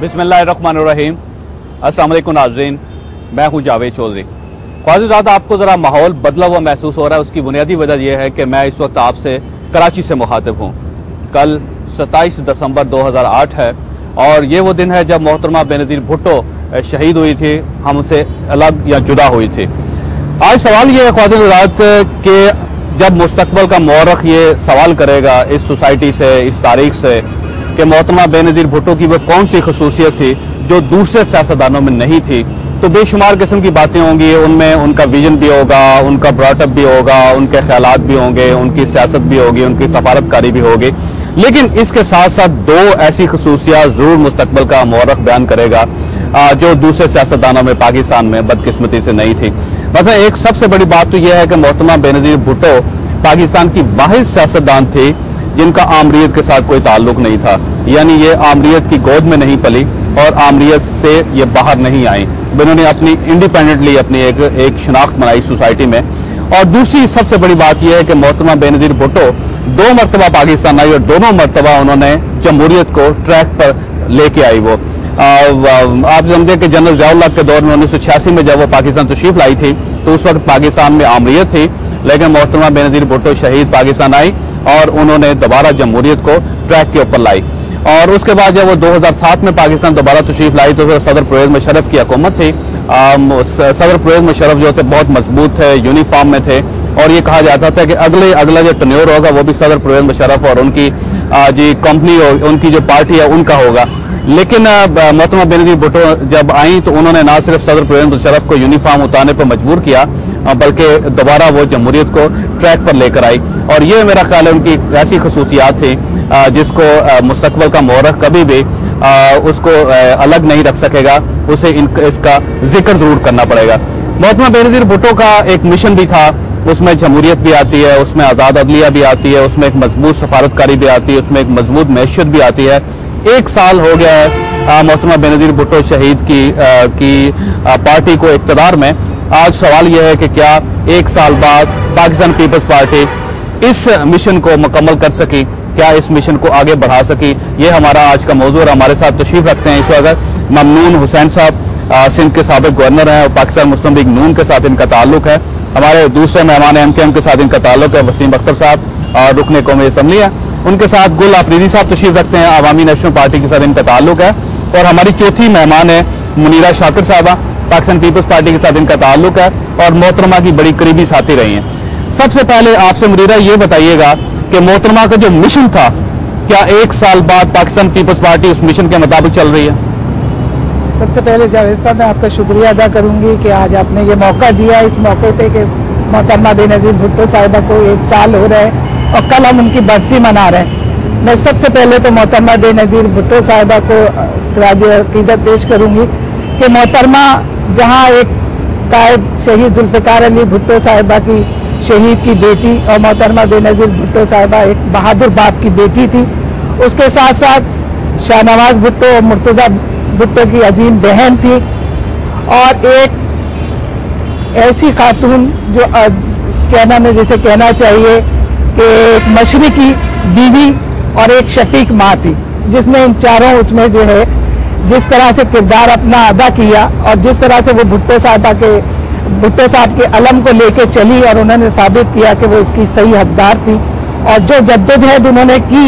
बिस्मिल्लाहिर्रहमानिर्रहीम। अस्सलाम वालेकुम नाज़रीन, मैं हूं जावेद चौधरी। ख्वाज़ आपको ज़रा माहौल बदला हुआ महसूस हो रहा है। उसकी बुनियादी वजह यह है कि मैं इस वक्त आपसे कराची से मुखातिब हूं। कल 27 दिसंबर 2008 है और ये वो दिन है जब मोहतरमा बेनज़ीर भुट्टो शहीद हुई थी, हमसे अलग या जुदा हुई थी। आज सवाल ये है ख्वाज़ कि जब मुस्तकबल का मौरख ये सवाल करेगा इस सोसाइटी से, इस तारीख से, कि मोहतरमा बेनज़ीर भुट्टो की वो कौन सी खसूसियत थी जो दूसरे सियासतदानों में नहीं थी, तो बेशुमार किस्म की बातें होंगी। उनमें उनका विजन भी होगा, उनका ब्रॉटअप भी होगा, उनके ख्यालात भी होंगे, उनकी सियासत भी होगी, उनकी सफारतकारी भी होगी। लेकिन इसके साथ साथ दो ऐसी खसूसियात ज़रूर मुस्तकबल का मौरख बयान करेगा जो दूसरे सियासतदानों में पाकिस्तान में बदकिस्मती से नहीं थी। मतलब एक सबसे बड़ी बात तो यह है कि मोहतरमा बेनज़ीर भुट्टो पाकिस्तान की वाहिद सियासतदान थी जिनका आमरीत के साथ कोई ताल्लुक नहीं था, यानी ये आमरीत की गोद में नहीं पली और आमरीत से ये बाहर नहीं आई। इन्होंने अपनी इंडिपेंडेंटली अपनी एक शनाख्त बनाई सोसाइटी में। और दूसरी सबसे बड़ी बात यह है कि मोहतरमा बेनज़ीर भुट्टो 2 मरतबा पाकिस्तान आई और दोनों मरतबा उन्होंने जमहूरियत को ट्रैक पर लेके आई। वो आप समझे कि जनरल ज़ियाउल-हक के दौर में 1986 में जब वो पाकिस्तान तशरीफ लाई थी तो उस वक्त पाकिस्तान में आमरीत थी, लेकिन मोहतरमा बेनज़ीर भुट्टो शहीद पाकिस्तान आई और उन्होंने दोबारा जमहूरियत को ट्रैक के ऊपर लाई। और उसके बाद जब वो 2007 में पाकिस्तान दोबारा तशरीफ लाई तो सदर परवेज़ मुशर्रफ की हुकूमत थी। सदर परवेज़ मुशर्रफ जो थे बहुत मजबूत थे, यूनिफॉर्म में थे और ये कहा जाता था कि अगला जो टन्योर होगा वो भी सदर परवेज़ मुशर्रफ और उनकी जी कंपनी उनकी जो पार्टी है उनका होगा। लेकिन मोहतरमा बेनज़ीर भुट्टो जब आई तो उन्होंने ना सिर्फ सदर परवेज़ मुशर्रफ को यूनिफॉर्म उतारने पर मजबूर किया बल्कि दोबारा वो जमहूरियत को ट्रैक पर लेकर आई। और ये मेरा ख्याल है उनकी ऐसी खसूसियात थी जिसको मुस्तकबल का मौरख कभी भी उसको अलग नहीं रख सकेगा, उसे इसका जिक्र जरूर करना पड़ेगा। मोहतरमा बेनज़ीर भुट्टो का एक मिशन भी था, उसमें जमहूरियत भी आती है, उसमें आज़ाद अदलिया भी आती है, उसमें एक मजबूत सफारतकारी भी आती है, उसमें एक मजबूत मैशियत भी आती है। 1 साल हो गया है मोहतरमा बेनज़ीर भुट्टो शहीद की पार्टी को इक़्तिदार में। आज सवाल यह है कि क्या 1 साल बाद पाकिस्तान पीपल्स पार्टी इस मिशन को मुकम्मल कर सकी, क्या इस मिशन को आगे बढ़ा सकी? ये हमारा आज का मौजूद है। हमारे साथ तशरीफ रखते हैं इस वक्त ममनून हुसैन साहब, सिंध के साबिक गवर्नर हैं और पाकिस्तान मुस्लिम लीग नून के साथ इनका ताल्लुक है। हमारे दूसरे मेहमान MKM के साथ इनका ताल्लुक है वसीम अख्तर साहब और रुकने कौमी असम्बली है, उनके साथ गुल आफरीदी साहब तशरीफ रखते हैं, अवामी नेशनल पार्टी के साथ इनका ताल्लुक है। और हमारी चौथी मेहमान है मुनीरा शाकिर साहबा, पाकिस्तान पीपल्स पार्टी के साथ इनका ताल्लुक है और मोहतरमा की बड़ी करीबी साथी रही हैं। सबसे पहले आपसे मुनीरा ये बताइएगा कि मोहतरमा का जो मिशन था, क्या 1 साल बाद पाकिस्तान पीपल्स पार्टी उस मिशन के मुताबिक चल रही है? सबसे पहले जावेद साहब मैं आपका शुक्रिया अदा करूंगी कि आज आपने ये मौका दिया, इस मौके पे कि मोहतरमा बेनज़ीर भुट्टो साहिबा को 1 साल हो रहा है और कल हम उनकी बरसी मना रहे हैं। मैं सबसे पहले तो मोहतरमा बेनज़ीर भुट्टो साहिबा को अकीदत पेश करूंगी कि मोहतरमा जहाँ एक कायद शहीद जुल्फ़िकार अली भुट्टो साहिबा की शहीद की बेटी और मोहतरमा बेनज़ीर भुट्टो साहिबा एक बहादुर बाप की बेटी थी, उसके साथ साथ शाहनवाज भुट्टो और मुर्तज़ा भुट्टो की अजीम बहन थी और एक ऐसी खातून जो कहना में जैसे कहना चाहिए कि एक मशरिकी बीवी और एक शफीक माँ थी, जिसने इन चारों उसमें जो है जिस तरह से किरदार अपना अदा किया और जिस तरह से वो भुट्टो साहब के अलम को लेके चली और उन्होंने साबित किया कि वो इसकी सही हकदार थी। और जो जद्दोजहद उन्होंने की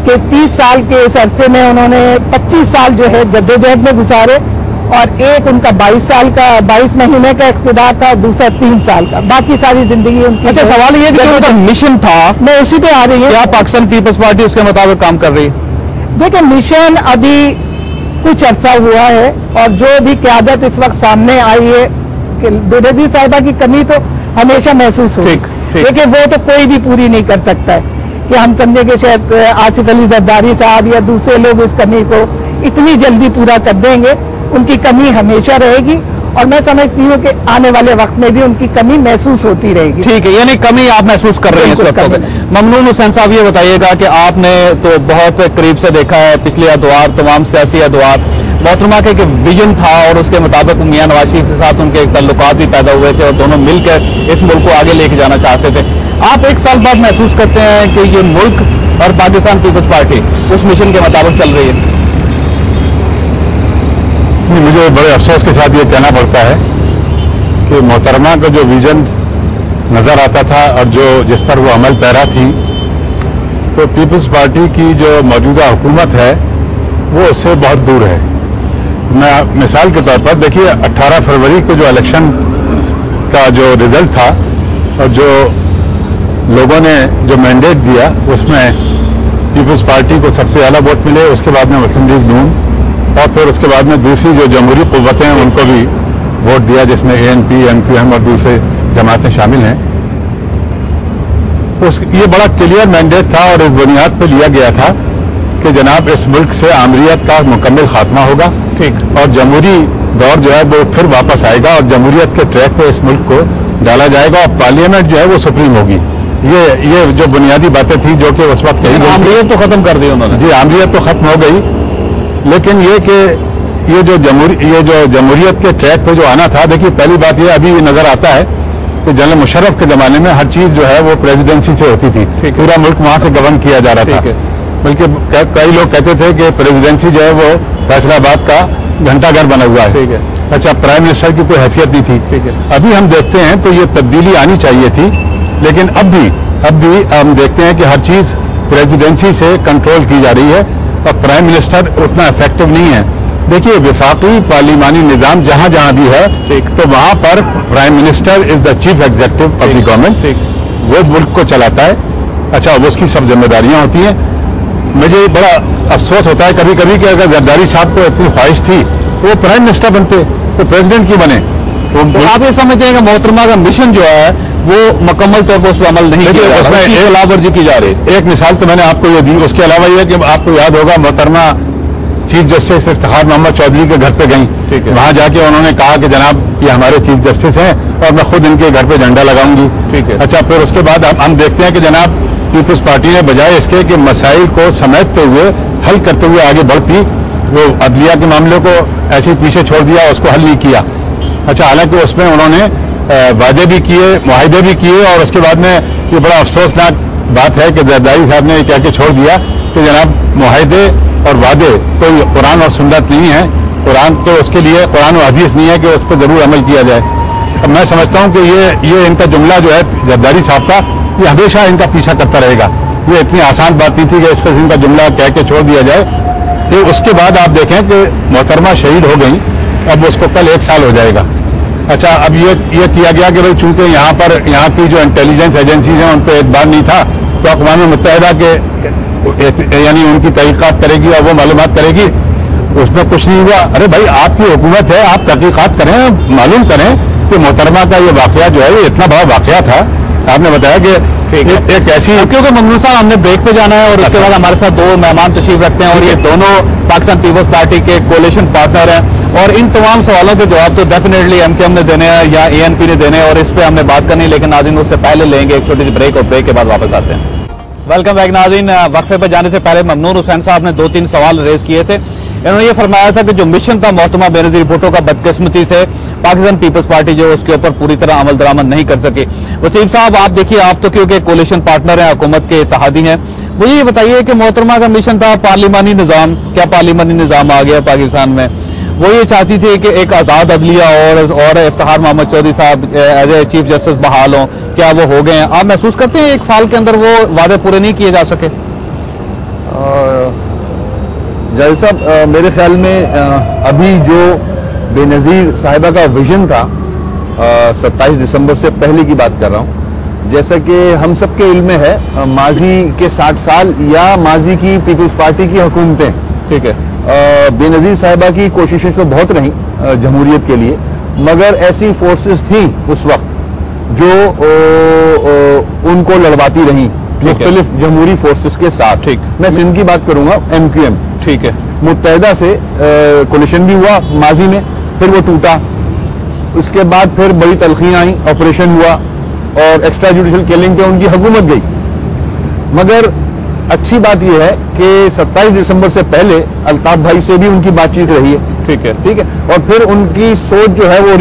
कि 30 साल के इस अरसे में उन्होंने 25 साल जो है जद्दोजहद में गुजारे और एक उनका 22 महीने का इख्तिदार था, दूसरा 3 साल का, बाकी सारी जिंदगी उनकी। अच्छा, सवाल ये कि उनका मिशन था, मैं उसी पे आ रही है, क्या पाकिस्तान पीपल्स पार्टी उसके मुताबिक काम कर रही है? देखिए, मिशन अभी कुछ अरसा हुआ है और जो भी क़यादत इस वक्त सामने आई है कि बेनज़ीर साहिबा की कमी तो हमेशा महसूस होगी, लेकिन वो तो कोई भी पूरी नहीं कर सकता है कि हम समझे कि शायद आसिफ अली जरदारी साहब या दूसरे लोग इस कमी को इतनी जल्दी पूरा कर देंगे। उनकी कमी हमेशा रहेगी और मैं समझती हूँ कि आने वाले वक्त में भी उनकी कमी महसूस होती रहेगी। ठीक है, यानी कमी आप महसूस कर रहे हैं इस वक्त। ममनून हुसैन साहब ये बताइएगा कि आपने तो बहुत करीब से देखा है पिछले अदवार, तमाम सियासी अदवार, मोहतरमा के विजन था और उसके मुताबिक मियां नवाज शरीफ के साथ उनके तल्लुकात भी पैदा हुए थे और दोनों मिलकर इस मुल्क को आगे लेके जाना चाहते थे। आप 1 साल बाद महसूस करते हैं कि ये मुल्क और पाकिस्तान पीपल्स पार्टी उस मिशन के मुताबिक चल रही है? मुझे बड़े अफसोस के साथ ये कहना पड़ता है कि मोहतरमा का जो विजन नज़र आता था और जिस पर वो अमल पैरा थी, तो पीपल्स पार्टी की जो मौजूदा हुकूमत है वो उससे बहुत दूर है। मैं मिसाल के तौर पर देखिए, 18 फरवरी को जो इलेक्शन का जो रिजल्ट था और जो लोगों ने जो मैंडेट दिया, उसमें पीपल्स पार्टी को सबसे ज़्यादा वोट मिले, उसके बाद में मुस्लिम लीग नून, और फिर उसके बाद में दूसरी जो जमहूरी कुव्वतें हैं उनको भी वोट दिया, जिसमें ANP, MQM और दूसरे जमातें शामिल हैं। ये बड़ा क्लियर मैंडेट था और इस बुनियाद पर लिया गया था कि जनाब इस मुल्क से आमरीत का मुकम्मल खात्मा होगा, ठीक, और जमहूरी दौर जो है वो फिर वापस आएगा और जमहूरियत के ट्रैक पे इस मुल्क को डाला जाएगा और पार्लियामेंट जो है वो सुप्रीम होगी। ये जो बुनियादी बातें थी जो कि उस वक्त कही गई। आमरीत तो खत्म कर दी उन्होंने। जी, आमरीत तो खत्म हो गई, लेकिन ये कि ये जो जमहूरियत के ट्रैक पे जो आना था, देखिए पहली बात ये अभी नजर आता है कि जनरल मुशर्रफ के जमाने में हर चीज जो है वो प्रेसिडेंसी से होती थी, पूरा मुल्क वहां से गवर्न किया जा रहा था। बल्कि कई लोग कहते थे कि प्रेसिडेंसी जो है वो फैसलाबाद का घंटाघर बना हुआ है। ठीक है। अच्छा, प्राइम मिनिस्टर की कोई हैसियत नहीं थी। ठीक है। अभी हम देखते हैं तो ये तब्दीली आनी चाहिए थी, लेकिन अब भी हम देखते हैं कि हर चीज प्रेसिडेंसी से कंट्रोल की जा रही है और प्राइम मिनिस्टर उतना इफेक्टिव नहीं है। देखिए, विफाकी पार्लिमानी निजाम जहां जहां भी है, तो वहां पर prime minister is the chief executive of the government, वो मुल्क को चलाता है। अच्छा, वो उसकी सब जिम्मेदारियां होती हैं। मुझे बड़ा अफसोस होता है कभी कभी कि अगर जरदारी साहब को इतनी ख्वाहिश थी तो वो प्राइम मिनिस्टर बनते, तो प्रेसिडेंट क्यों बने? तो आप ये समझते हैं कि मोहतरमा का मिशन जो है वो मुकम्मल तौर पर उस पर अमल नहीं किया जा रहा, उसमें खिलाफवर्जी की जा रही है। एक मिसाल तो मैंने आपको ये दी, उसके अलावा ये कि आपको याद होगा मोहतरमा चीफ जस्टिस इफ्तिखार मोहम्मद चौधरी के घर पे गई। ठीक है। वहां जाके उन्होंने कहा कि जनाब ये हमारे चीफ जस्टिस हैं और मैं खुद इनके घर पे झंडा लगाऊंगी। ठीक है। अच्छा, फिर उसके बाद हम देखते हैं कि जनाब पीपल्स पार्टी ने बजाय इसके कि मसाइल को समेटते हुए हल करते हुए आगे बढ़ती, वो अदलिया के मामले को ऐसे ही पीछे छोड़ दिया, उसको हल नहीं किया। अच्छा, हालांकि उसमें उन्होंने वादे भी किए, मुआहदे भी किए, और उसके बाद में ये बड़ा अफसोसनाक बात है कि जरदारी साहब ने कह के छोड़ दिया कि जनाब मुआहदे और वादे तो कुरान और सुन्नत नहीं है, कुरान तो उसके लिए कुरान और हदीस नहीं है कि उस पर जरूर अमल किया जाए। अब मैं समझता हूँ कि ये इनका जुमला जो है जरदारी साहब का, ये हमेशा इनका पीछा करता रहेगा। ये इतनी आसान बात नहीं थी कि इस किस्म का जुमला कह के छोड़ दिया जाए। तो उसके बाद आप देखें कि मोहतरमा शहीद हो गई, अब उसको कल 1 साल हो जाएगा। अच्छा, अब ये किया गया कि भाई चूंकि यहाँ की जो इंटेलिजेंस एजेंसीज हैं उन पर एतबार नहीं था, तो अक़वाम मुत्तहिदा के यानी उनकी तहकीकात करेगी और वो मालूमात करेगी, उसमें कुछ नहीं हुआ। अरे भाई, आपकी हुकूमत है, आप तहकीकात करें, मालूम करें कि मोहतरमा का ये वाकया जो है ये इतना बड़ा वाकया था। आपने बताया कि एक ऐसी, क्योंकि ममनून साहब हमने ब्रेक पे जाना है और उसके बाद हमारे साथ 2 मेहमान तशरीफ रखते हैं और ये दोनों पाकिस्तान पीपल्स पार्टी के कोलिशन पार्टनर हैं, और इन तमाम सवालों के जवाब तो डेफिनेटली MQM ने देने हैं या ANP ने देने हैं, और इस पर हमने बात करनी है। लेकिन नाज़रीन, उससे पहले लेंगे एक छोटी सी ब्रेक और ब्रेक के बाद वापस आते हैं। वेलकम बैक नाज़रीन। वक्फे पर जाने से पहले ममनून हुसैन साहब ने 2-3 सवाल रेज किए थे। इन्होंने ये फरमाया था कि जो मिशन था मोहतरमा बेनज़ीर भुट्टो का, बदकिस्मती से पाकिस्तान पीपल्स पार्टी जो उसके ऊपर पूरी तरह अमल दरामद नहीं कर सकी। वसीम साहब, आप देखिए, आप तो क्योंकि कोलिशन पार्टनर हैं, हुकूमत के इत्तेहादी हैं, मुझे ये बताइए कि मोहतरमा का मिशन था पार्लिमानी निज़ाम, क्या पार्लिमानी निज़ाम आ गया पाकिस्तान में? वो ये चाहती थी कि एक आज़ाद अदलिया और इफ्तिखार मोहम्मद चौधरी साहब एज ए चीफ जस्टिस बहाल हों, क्या वो हो गए हैं? आप महसूस करते हैं 1 साल के अंदर वो वादे पूरे नहीं किए जा सके? जाहिर साहब, मेरे ख्याल में अभी जो बेनज़ीर साहिबा का विजन था, 27 दिसंबर से पहले की बात कर रहा हूँ, जैसा कि हम सब के इल्म है, माजी के 60 साल या माजी की पीपल्स पार्टी की हुकूमतें, ठीक है, बेनज़ीर साहिबा की कोशिशें तो बहुत रहीं जमहूरियत के लिए, मगर ऐसी फोर्सेस थी उस वक्त जो उनको लड़वाती रहीं मुख्तलिफ जमहूरी फोर्सेस के साथ। ठीक, मैं सिंध की बात करूंगा, MQM, ठीक है, मुत्तहिदा से कोलिशन भी हुआ माजी में, फिर वो टूटा, उसके बाद फिर बड़ी तलखियां आई, ऑपरेशन हुआ और एक्स्ट्रा जुडिशल किलिंग पे उनकी हुकूमत गई। मगर अच्छी बात यह है कि 27 दिसंबर से पहले अल्ताफ भाई से भी उनकी बातचीत रही है। ठीक है, और फिर उनकी सोच जो है वो